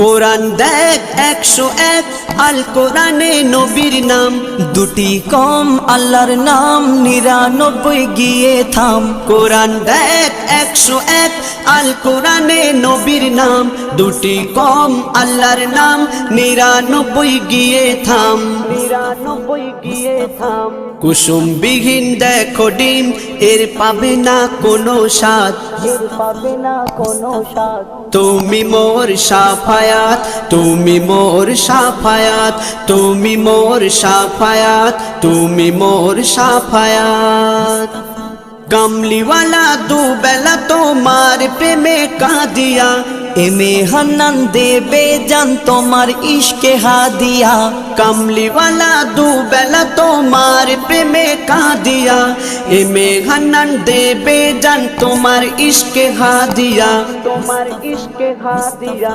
কোরআন দেখ 101 আল কোরআনে নবীর নাম, দুটি কম আল্লাহর নাম 99 গিয়ে থাম। কোরআন দেখ 101 আল কোরআনে নবীর নাম, দুটি কম আল্লাহর নাম 99 গিয়ে থাম, 99 গিয়ে থাম। কুসুম বিহীন দেখো ডিম, এর পাবে না কোনো স্বাদ, এর পাবে না কোনো স্বাদ। তুমি মোর শাফায়াত, তুমি মোর শাফায়াত, তুমি মোর শাফায়াত, তুমি মোর শাফায়াত। কামলিওয়ালা দুবেলা তোমার প্রেমে কাঁদিয়া, এমে হান্নান দেবে জান তোমার ইশকে হাদিয়া। কামলিওয়ালা দুবেলা তোমার প্রেমে কাঁদিয়া, এমে হান্নান দেবে জান তোমার ইশকে হাদিয়া, তোমার ইশকে হাদিয়া।